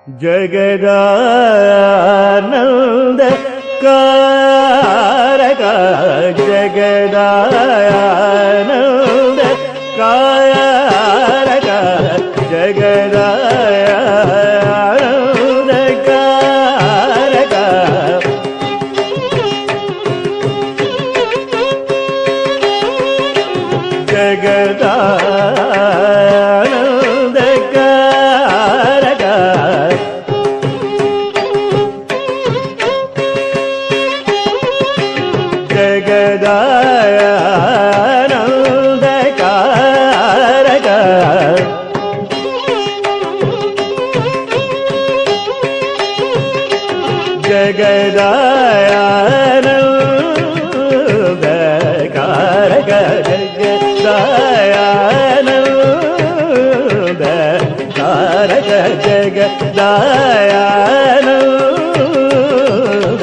ಜಗದಾನಂದ ಕಾರಕ ಜಗದಾನಂದ ಕಾರಕ ಜಗದಾನಂದ ಕಾರಕ ಜಗದಾನಂದ ಕಾರಕ ಜಗದಾನಂದ ಕಾರಕ ಜಗದಾನಂದ ಕಾರಕ ಜಗದಾನಂದ ಕಾರಕ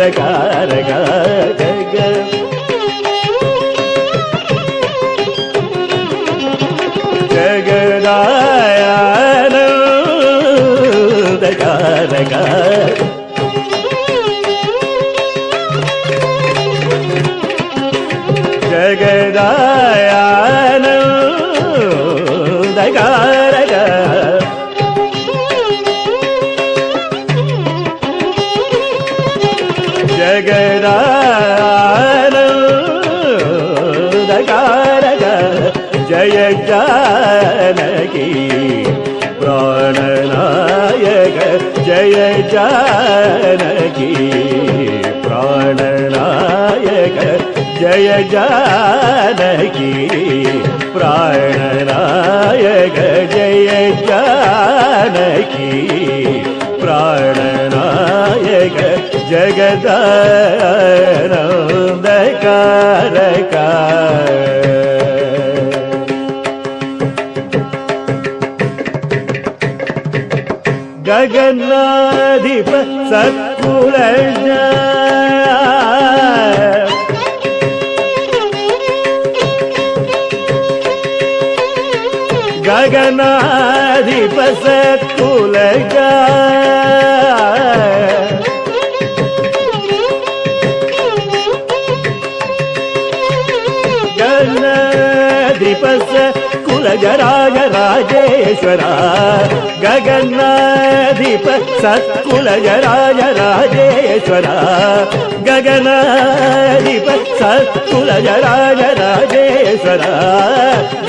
ಜಗದಾನಂದ ಕಾರಕ ಜಗದಾನಂದ ಕಾರಕ ಜಗದಾನಂದ ಕಾರಕ ಜಗದಾನಂದ ಕಾರಕ ಜಯ ಜಾನಕಿ ಪ್ರಾಣನಾಯಕ ಜಯ ಜಾನಕಿ ಪ್ರಾಣನಾಯಕ ಜಯ ಜಾನಕಿ ಪ್ರಾಣನಾಯಕ ಜಯ ಜಾನಕಿ ಪ್ರಾಣನಾಯಕ ಜಗದಾನಂದ ಕಾರಕ ಗಗನಾಧಿಪ ಸತ್ಕುಲಜ ಗಗನಾಧಿಪ ಸತ್ಕುಲಜ ಗಗನಾಧಿಪ ಸತ್ಕುಲಜ ರಾಜ ರಾಜೇಶ್ವರ ಗಗನಾಧಿಪ ಸತ್ಕುಲಜ ರಾಜ ರಾಜೇಶ್ವರ ಗಗನಾಧಿಪ ಸತ್ಕುಲಜ ರಾಜ ರಾಜೇಶ್ವರ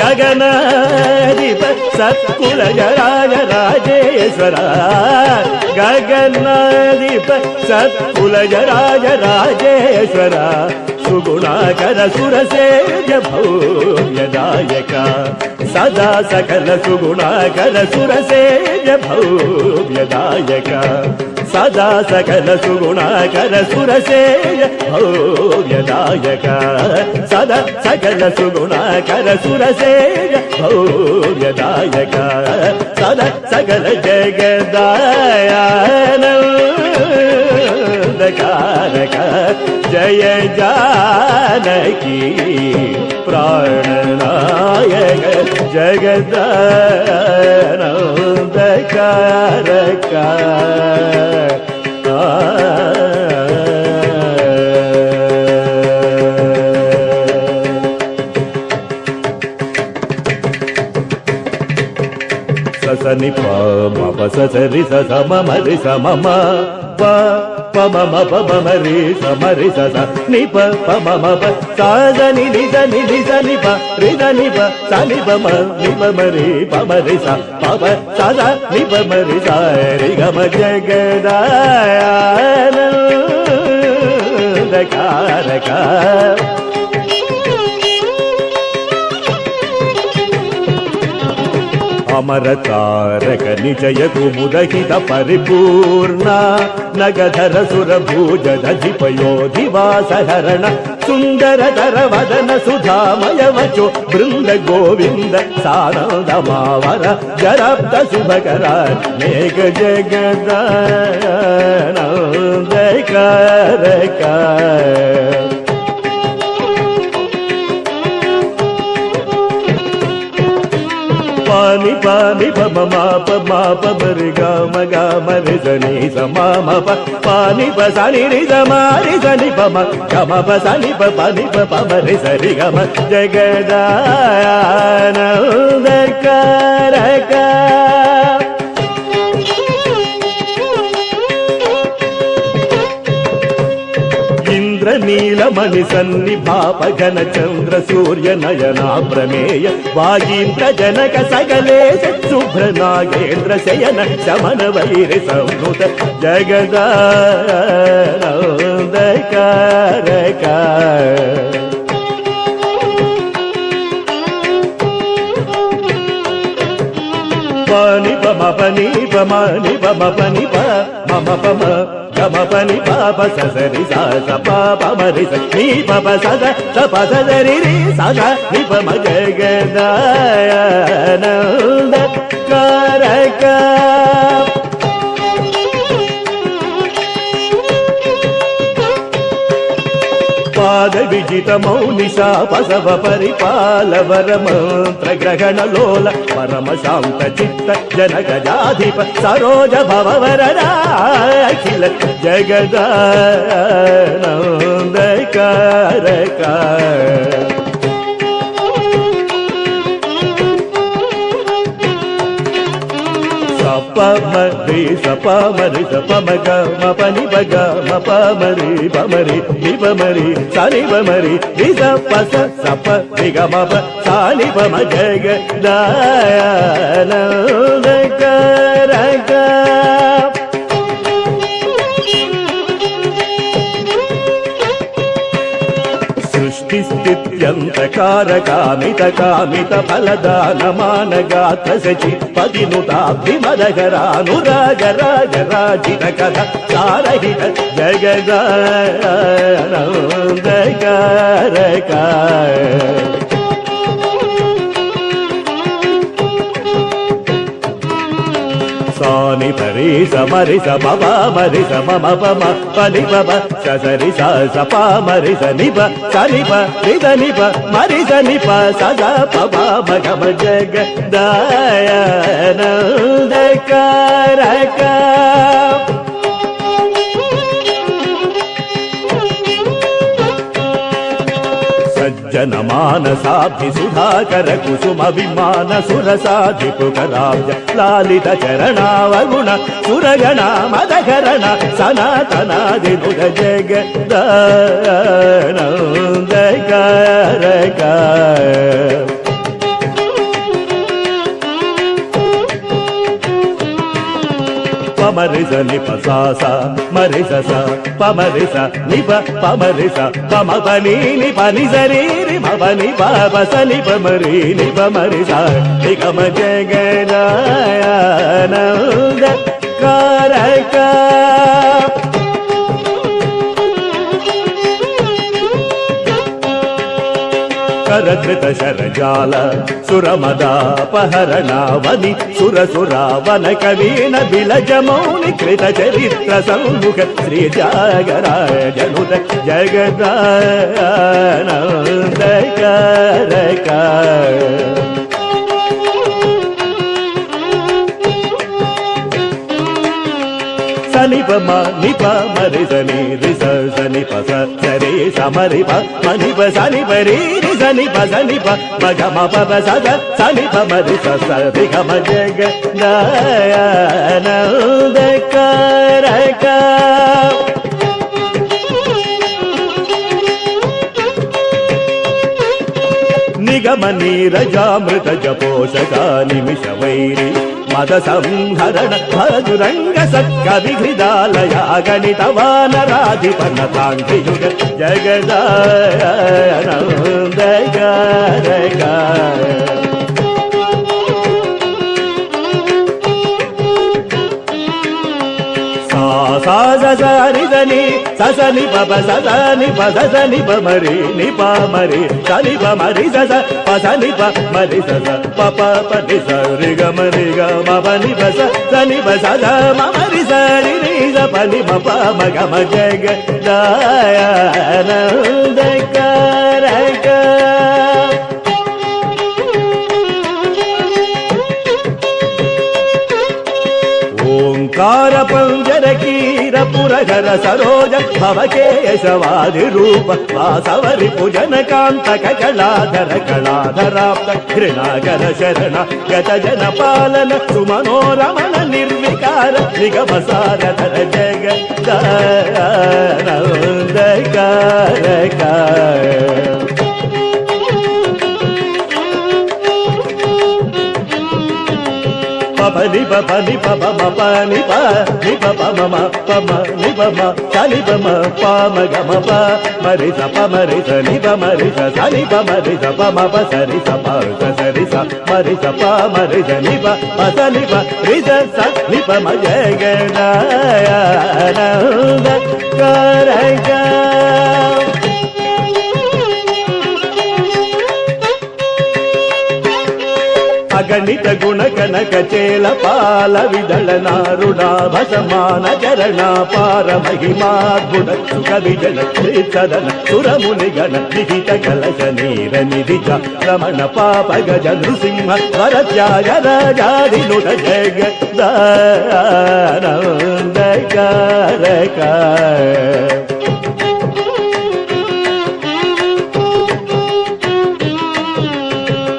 ಗಗನಾಧಿಪ ಸತ್ಕುಲಜ ರಾಜ ರಾಜೇಶ್ವರ ಗಗನಾಧಿಪ ಸತ್ಕುಲಜ ರಾಜ ರಾಜೇಶ್ವರ ಸುಗುಣಾಕರ ಸುರಸೇಜ ಭವ್ಯದಾಯಕ ಸದಾ ಸಕಲ ಸುಗುಣಾಕರ ಸುರಸೇಜ ಭವ್ಯದಾಯಕ ಸದಾ ಸಕಲ ಸುಗುಣಾಕರ ಸುರಸೇಜ ಭವ್ಯದಾಯಕ ಸದಾ ಸಕಲ ಸುಗುಣಾಕರ ಸುರಸೇಜ ಭವ್ಯದಾಯಕ ಸದಾ ಸಕಲ ಜಗದಾನಂದ ಕಾರಕ ಜಯ ಜಾನಕಿ ಪ್ರಾಣನಾಯಕ ಜಗದಾನಂದ ಕಾರಕ ಸಸನಿ ಪ ಮ ಸರಿ ಸ ಮ ಮರಿ ಸ ಮಮ ಪ ಪ ಮ ಪ ಮ ರಿ ಸ ಮರಿ ಸ ಸ ನಿ ಪ ಪ ಮ ಪ ಸಾ ದ ನಿ ನಿ ದ ನಿ ನಿ ಸ ನಿ ಪ ರಿ ದ ನಿ ಪ ಸ ನಿ ಪ ಮ ನಿ ಪ ಮ ರಿ ಪ ಮ ರಿ ಸ ಪ ಪ ಸ ದ ನಿ ಪ ಮ ರಿ ಸ ರಿ ಗ ಮ ಜಗದಾನಂದ ಕಾರಕ ಅಮರ ತಾರಕ ನಿಜಯ ಕುಮುದಹಿತ ಪರಿಪೂರ್ಣ ನಗಧರ ಸುರಭೂಜದ ಧಿಪಯೋಧಿವಾಸಹರಣ ಸುಂದರತರ ವದನ ಸುಧಾಮಯ ವಚೋ ಬೃಂದ ಗೋವಿಂದ ಸಾನಂದ ಮಾವರ ಜರಾಬ್ದ ಶುಭಕರ ಮೇಘ ಜಗದಾನಂದ ಕಾರಕ ಪಾನಿ pa ni pa ma pa ma re ga ma re sa ni sa ma pa ni pa sa ni re sa ma re sa ni pa ma pa sa ni pa ni pa ma re sa re ga ma Jagadanandakaraka నీలమణి సన్నిభాప ఘన చంద్ర సూర్య నయనా ప్రమేయ వాగీంద్ర జనక సగలేశ శుభ్ర నాగేంద్ర శయన శమన వైరి సంవృత జగదానందకారక pani pa ma pani pa ma ni pa ma pani pa ma ma pa ma ga ma pani pa pa sa sa ri sa sa pa pa ma ri sa ni pa pa sa sa pa sa sa ri ri sa sa ni pa ma ga ga da na da ka ra ka పాద విజిత మౌని శాపసవ పరిపాల వర మంత్ర గ్రహణ లోల పరమ శాంత చిత్త జనక జాధిప సరోజ భవ వరదా అఖిల జగదానందకారక pa ma re sa pa ma re sa pa ma ga ma pa ni ba ga ma pa ma re ni ba ma re sa ni ba ma re ni sa pa ni ga ma pa sa ni ba ma ga ga da na da ka ra ka స్థిత్యంతకారకామిత కామిత ఫలదాన మానగాత్ర సచి పదినుతాభిమదగరానురాగ రాగ రాజిత కథ సారహిత జగదానందకారక సాని పరి సమరి సమ మరి సమ పమ పని పమ సరి స ప మరి సని ప సని ప ని ప మరి సని ప సద పమ మగమ జగదానందకారక సజ్జన మానసాభి సుధాకర కుసుమ విమాన సురసాధిపుకరాబ్జ లాలిత చరణావగుణ సురగణ మదకరణ సనాతనాది నుగ జగదానందకారక పమరిస నిప సాస మరిస స పమరిస నిప పమరిస పమ పని ని పని సరి రి మమ ని ప స ని పమరి ని పమరిస నిగమ జగదానందకారక కరకృత శరజాల సురమదాపహరణావని సురసురావన కవీన బిలజమౌని కృత చరిత్ర సౌముఖ శ్రీ త్యాగరాజనుత జగదానందకారక సని ప మ ని ప మరి సని రి స సని ప స సరి సమరి ప మని ప సని ప రి రి సని ప సని ప మ గ మ ప ప స సని ప మరి స స రి గ మ జగదానందకారక నిగమ నీరజామృత జపోషకా నిమిష వైరి మద సంహరణ మధురంగ సత్కవిఘ్రిదాలయా గణిత వానరాధిపన తాంఘ్రియుగ జగదానందకారక సాజని ససని పప సదని పసని పమరి ని పమరి సని పమరి సస పసని పమరి సస పప పని సరి గ మరి గ మని పస సని పస మమరి సరి ని స పని మప మగ మ జగదానందకారక ಕಾರ ಪಂಜರ ಕೀರ ಪುರಗರ ಸರೋಜ ಭವಕೇಶವಾದಿ ರೂಪ ವಾಸವರಿ ಪುಜನ ಕಾಂತ ಕಳಾಧರ ಕಳಾಧರಾಪ್ತ ಹೃಣಾಗರ ಶರಣ ಗತ ಜನ ಪಾಲನ ಸುಮನೋರಮಣ ನಿರ್ವಿಕಾರ ನಿಗಮಸಾರಧರ ಜಗದಾನಂದಕಾರಕ పని పని పమ పని పని పమ పమ ని పమ సని పమ పమ గమ ప మరి స ప మరి స ని ప మరి స సని ప మరి స ప మ ప సరి స ప స సరి స మరి స ప మరి స ని ప ప స ని ప రి స స ని ప మ జగదానందకారక అగణిత గుణ కనక చేల పాల విదళ నారుణాభ సమాన చరణ పార మహిమాద్భుత సుఖ విజన సదన సురముని గణ నిహిత కలశ నీర నిధిజ రమణ పాప గజ నృసింహ వర త్యాగ రాజాదినుత జగదానందకారక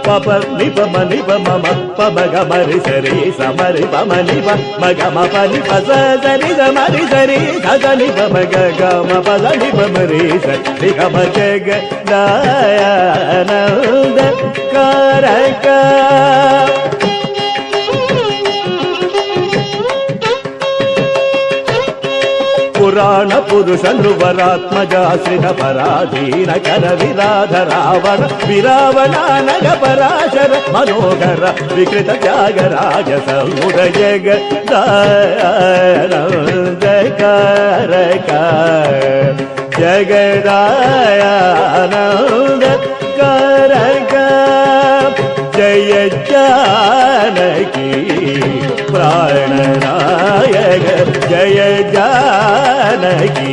పప ని పమ ని పమ మ పమ గ మరి సరి స మరి పమ ని ప మ గ మ ప ని ప స సరి స మరి సరి స స ని ప మ గ గ మ ప స ని ప మ రి స ని గ మ జగదానందకారక పురాణ పురుష నృవరాత్మజాశ్రిత పరాధీన కర విరాధ రావణ విరావణానగ పరాశర మనోహర వికృత త్యాగరాజ సముద జగదానందకారక జగదానందకారక జయ జానకి ప్రాణనాయక జయ జానకి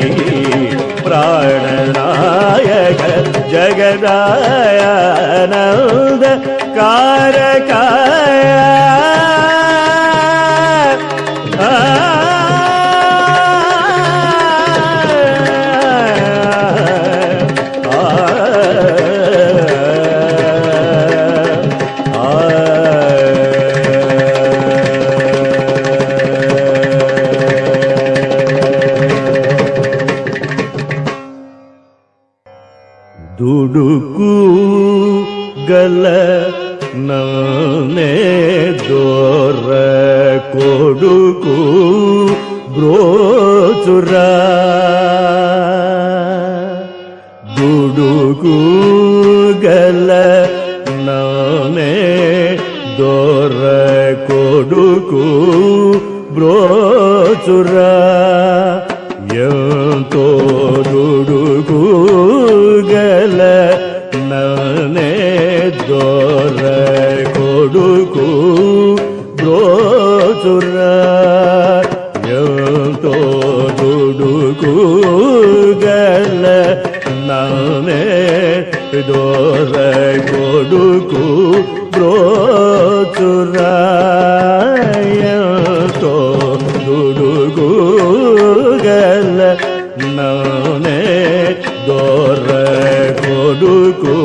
ప్రాణనాయక జగదానందకారక దుడుకు గల ననే దోర కొడుకు బ్రోచురా దుడుకు గల ననే దోర కొడుకు బ్రోచురా ఎంతో దుడుకు గల ననే దోర కొడుకు బ్రోచురా ఎంతో దుడుకు గల ననే దోర కొడుకు బ్రోచురా ఎంతో దుడుకు గల ననే దోర కొడుకు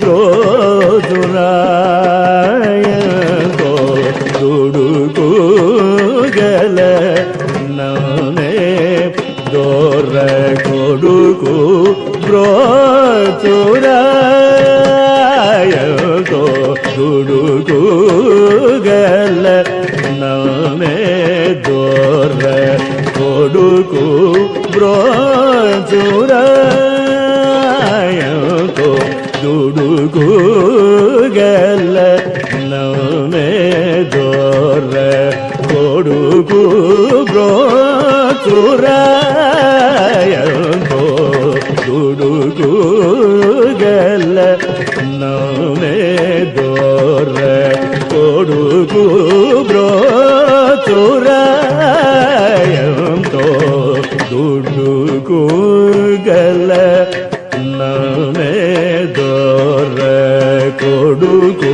బ్రోచురా ఎంతో దుడుకు గల ననే దోర కొడుకు బ్రోచురా ఎంతో దుడుకు గల ననే దోర కొడుకు బ్రోచురా ఎంతో దుడుకు గల ననే దోర కొడుకు బ్రోచురా ఎంతో దుడుకు గల ననే దోర కొడుకు బ్రోచురా ఎంతో దుడుకు గల ననే దోర కొడుకు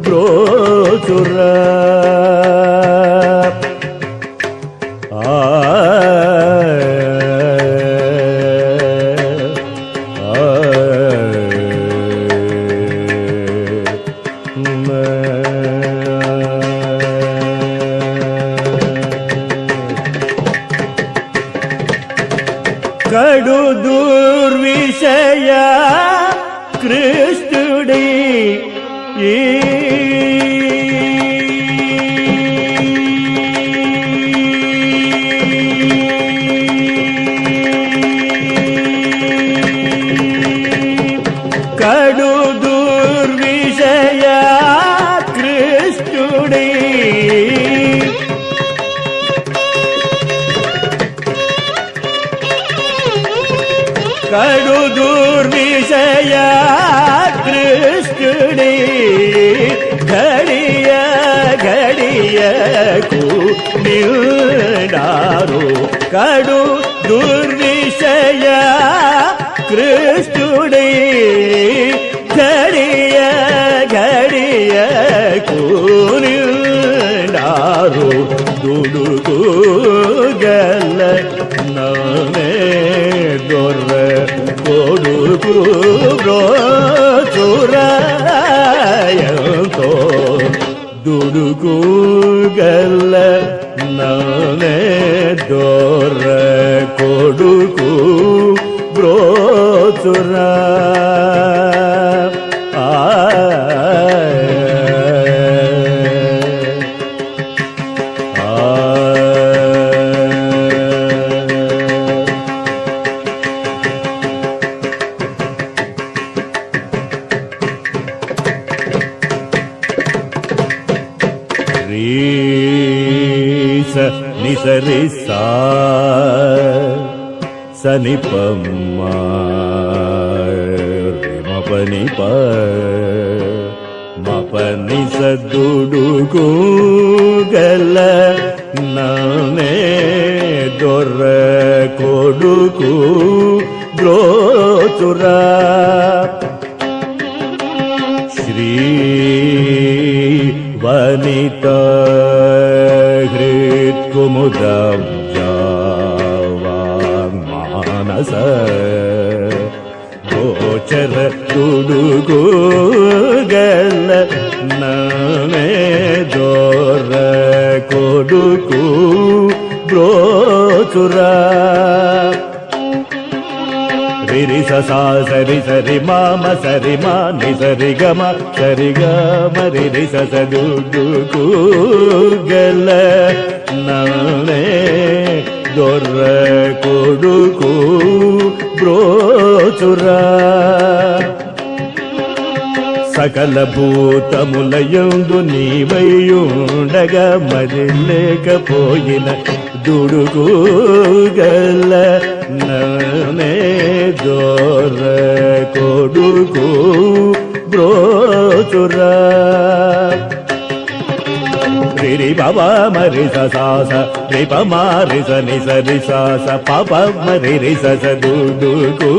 బ్రోచురా కడు దుర్విషయ కృష్ణుడి కడు దుర్విషయ కృష్ణుడి కడు దుర్విషయ కృష్ణుడి ఘడియ ఘడియకు నిల్డారు కడు దుర్విషయ కృష్ణుడి ఘడియ ఘడియకు నిల్డారు దుడుకు గల నమే దొర్ర కొడుకు బ్రోచురాయంతో దుడుకు గల నమే దొర్ర కొడుకు బ్రోచురా నిసరి సనిపమ్మ మపని మపని సద్దుడుకు గల నమే దొర్ర కొడుకు బ్రోచురా శ్రీ వనిత హృత్కుముదమానస గోచర తుడుగు గల నమే దొర్ర కొడుకు బ్రోచురా రిరి సా సరి సరి మామ సరి మా ని సరి గమ సరి గమ రిరి సదుడుకు గల నమే దొర్ర కొడుకు బ్రోచురా సకల భూతములయందు నీవైయుండగా మరి లేకపోయిన దుడుకు గల నమే దొర్ర కొడుకు బ్రోచురా రిరి బాబా మరి సాస రి పమారి సని సరి సాస పాప మరి రి సదుడుకు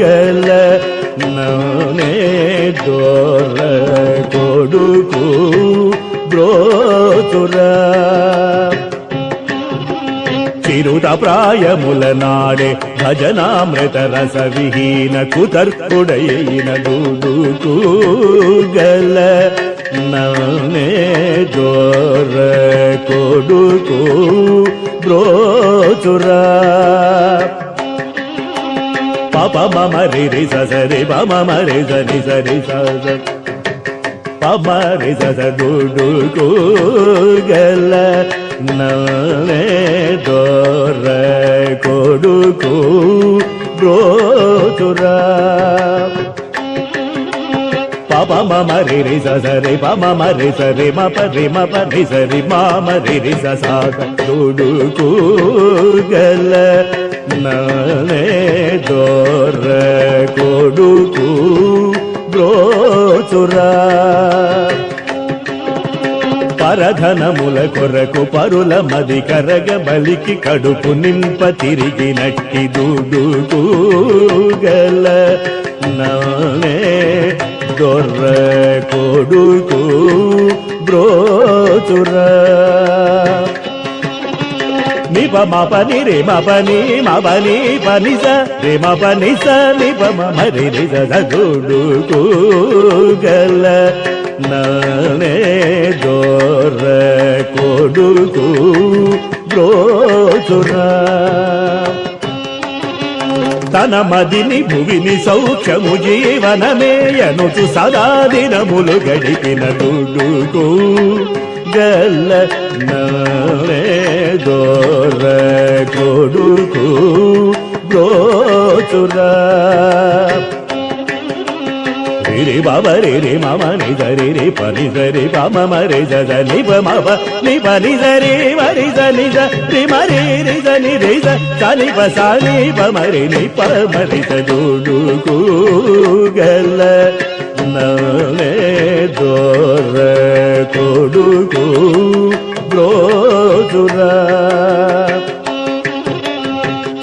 గల నమే దొర్ర కొడుకు బ్రోచురా చిరుత ప్రాయముల నాడే భజనామృత రస విహీన కుతర్కుడైన దుడుకు గల నమే దొర్ర కొడుకు బ్రోచురా పాప మమ రి సరి పమ రి సరి సరి పమ రి సదుడుకు గల నమే దొర్ర కొడుకు బ్రోచురా పాప మమ రి సరి పమ రి సరి మప రి సరి మామ రి సాగ దుడుకు గల నమే దొర్ర కొడుకు బ్రోచురా పరధనముల కొరకు పరుల మది కరగ బలికి కడుపు నింప తిరిగినట్టి దుడుకు గల నమే దొర్ర కొడుకు బ్రోచురా నిప మపని రే మపని మపని పనిస రే మపనిస నిప మరి రి సదుడుకు గల నమే దొర్ర కొడుకు బ్రోచురా తన మదిని భువిని సౌఖ్యము జీవనమేయనుచు సదా దినములు గడిపిన దుడుకు గల్ల దోర కొడుకు బ్రోచురా రి బాబ రి మమ ని జరి రి పని జరి పమ మరి జ ని ప మమ ని పని జరి మరి జ ని జ రి మరి రి జ ని రి జ సని ప సని ప మరి ని ప మరి జ డుడుకు గల నలే దోర కొడుకు బ్రోచురా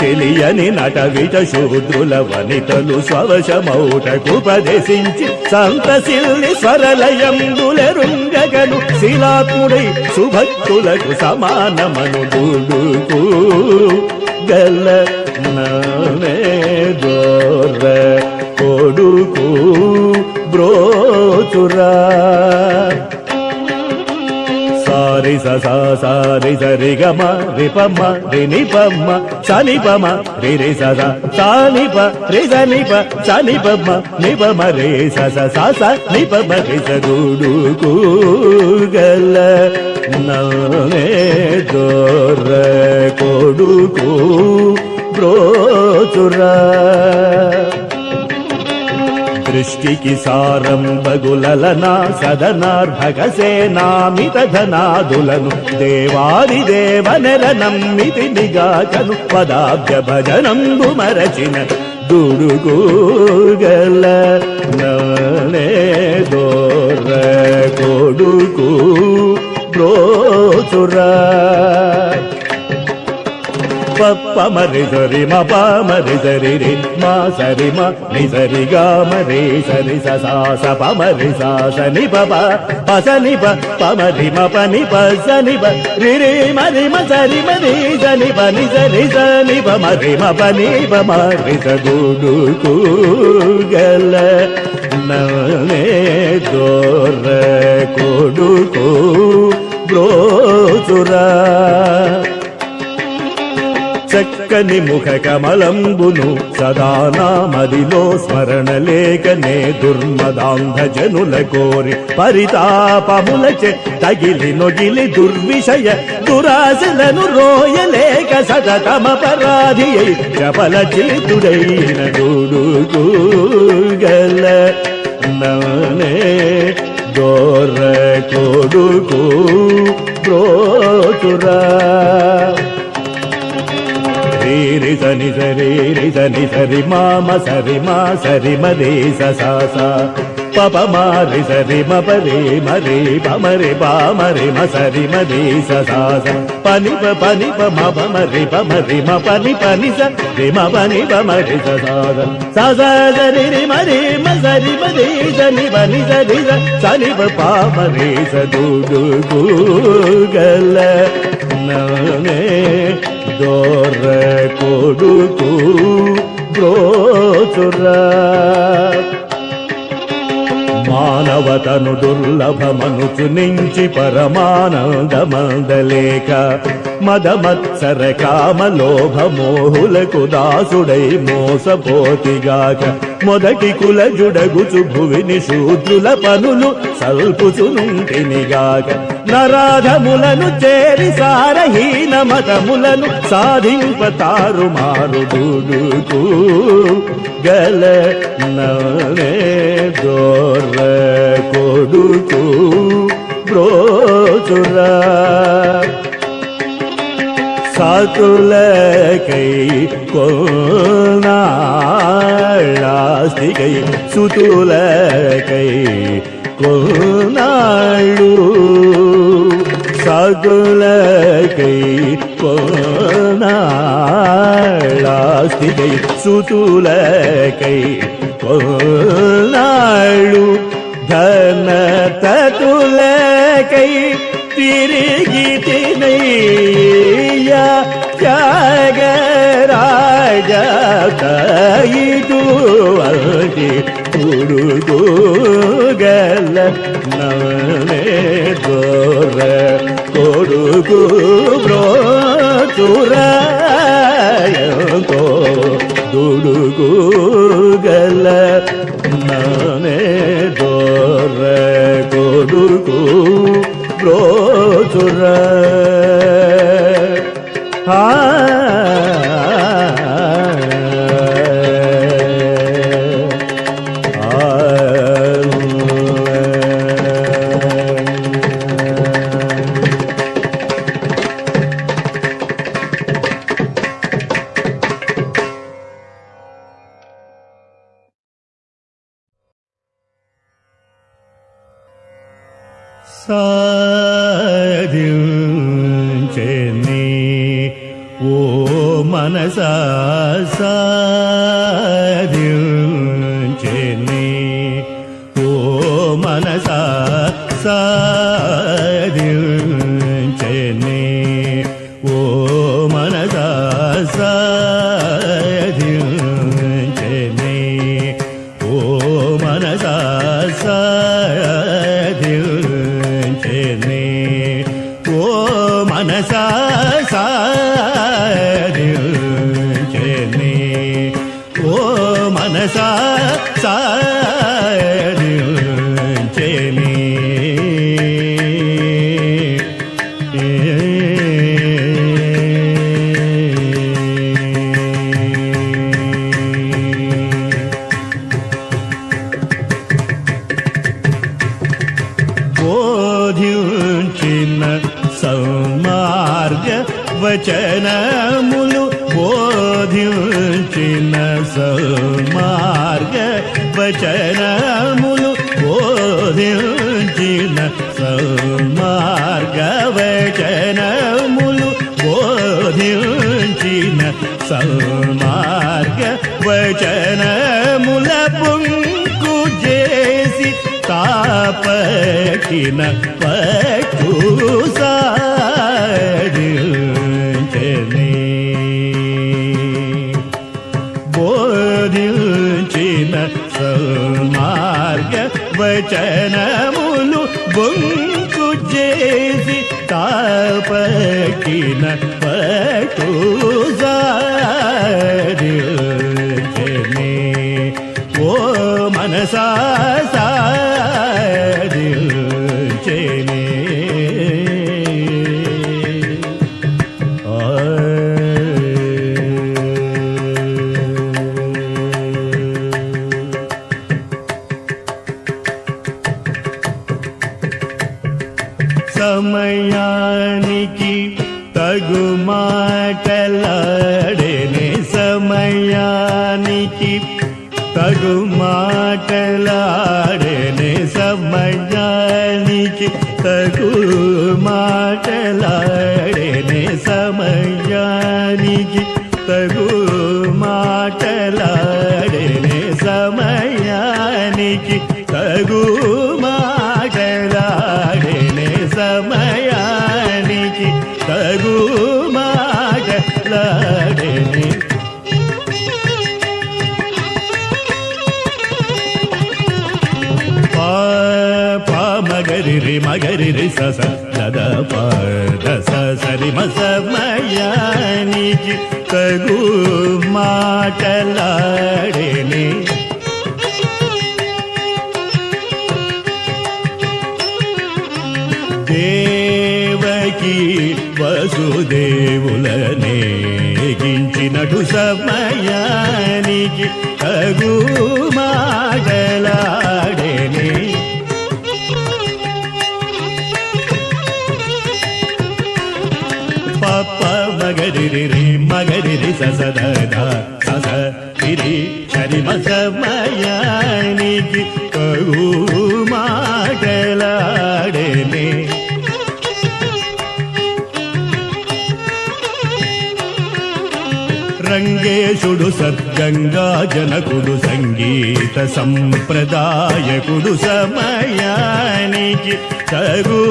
తెలియని నటవిట శూద్రుల వనితలు స్వవశమౌటకుపదేశించి సంతసిల్లి స్వరలయందులెరుంగగను శిలాత్ముడై సుభక్తులకు సమానమను దుడుకు గల్ల ననే దోర కొడుకు బ్రోచురా సారి సారి సరి గమ రిపమ్మ రినిపమ్మ సనిపమ రి రి స సానిప రి సనిప సనిపమ్మ నిపమ రే స నిపమ రి స గుడుకు గల ననే దోర కొడుకు బ్రోచురా దృష్టికి సారం బగులలనా సదనార్భక సేనామిత ధనాదులను దేవాది దేవనెల నమ్మితి నిగాకను పదాభ్య భజనంబు మరచిన దుడుకు గల ననే దోర కొడుకు బ్రోచురా పప్ప మరి సరి మ ప మరి సరి రి మా సరి మ ని సరి గా మరి సరి స సా స ప మరి సా స ని ప ప ప స ని ప ప మరి మ ప ని ప స ని ప రి రి మరి మ సరి మ రి స ని ప ని సరి స ని ప మరి మ ప ని ప మ రి స డుడుకు గల ననే దోర కొడుకు బ్రోచురా చక్కని ముఖ కమలంబును సదా నామదిలో స్మరణ లేకనే దుర్మదాంధ జనుల కోరి పరితాపములచే తగిలి నొగిలి దుర్విషయ దురాశలను రోయలేక సతతమ పరాధి చపల చితుడైన దుడుకు గల ననే దోర కొడుకు బ్రోచురా రి సని సరి రి సని సరి మామ సరి మా సరి మరే స సా సా పప మారి సరి మ పరి మరి పమరి పామరి మ సరి మరే స సా సా పని ప మ పమరి పమరి మ పని పని స రి మ పని పమరి స సా సా సా సరి రి మరి మ సరి మరే స ని పని సరి స సని ప పామరి స డుడుకు గల ననే దోర కొడుకు బ్రోచురా మానవతను దుర్లభమనుచు నుంచి పరమానందమందలేక మదమత్సర కామలోభ మోహులకు దాసుడై మోసపోతిగాక మొదటి కులజుడగుచు భువిని శూద్రుల పనులు సల్పుచునుంటినిగాక నరాధములను చేరి సారహీన మతములను సాధింప తారుమారు దుడుకు గల ననే దోర కొడుకు బ్రోచురా సాతులకై కొనాళాస్తికై సుతులకై కొనాళ్ళు సాతులకై కొనాళాస్తికై సుతులకై కొనాళ్ళు ధన తతులకై తిరిగి తినయ్యా త్యాగరాజీ తుడుగు గల ననే దోర కొడుకు బ్రోచురా దుడుగు బ్రోకు బ్రోచుర సాధించెని ఓ మనసా సాధించెని ఓ మనసా సాధించెని ఓ మనసా సాధించెని ఓ మనసా సాధించెని ఓ మనసా సాధించెని ఓ మనసా సాధించెని బోధించిన సన్మార్గ వచనములు బోధించిన సన్మార్గ వచనములు బోధించిన సన్మార్గ వచనములు బోధించిన సన్మార్గ వచనముల పుంకు చేసి తాపకిన పట్టు సాధించెని బోధించిన సన్మార్గ వచనములు బొంకు చేసి తాపకిన పట్టు సాధించెని ఓ మనసా సాధించెని సమయానికి తగు మాటలాడేనే సమయానికి తగు మాటలాడేనే సమయానికి తగు మాటలాడేనే సమయానికి తగు మాటలాడేనే సమయానికి తగు మాటలాడేనే సమయానికి తగు మాటలాడేనే మగరి రి మగరి రి సస దద పద సరి మసమయానికి తగు మాటలాడేనే దేవకి వసుదేవులనే గించినటు సమయానికి తగు మాటలాడేనే పప్ప మగరి రి మగరి రి సస దద సస రి సరి మసమయానికి తగు మాటలాడేనే రంగేశుడు సద్గంగా జనకుడు సంగీత సంప్రదాయకుడు సమయానికి తగు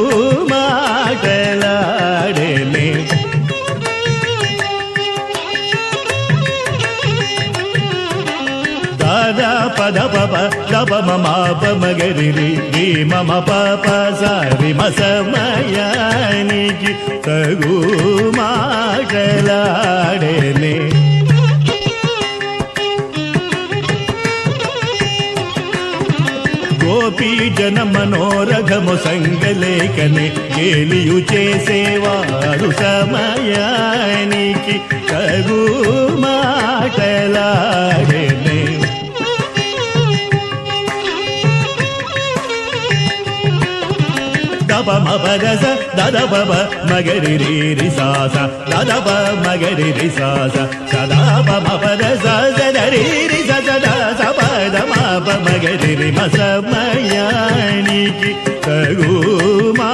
మాటలాడేనే దాదా పద పప దప మమ పమగరి రి మమ పప సరి మసమయానికి తగు మాటలాడేనే గోపీ జన తన మనోరథము సంగలేకనే గేలియు చేసేవాడు సమయానికి తగు మాటలాడేనే దబ మబరస దదబ మగరి రి సాస దదబ మగరి రి సాస సదాబ మబరస దరి రి సద సపద మబ మగరి రి మసమయానికి తగు మా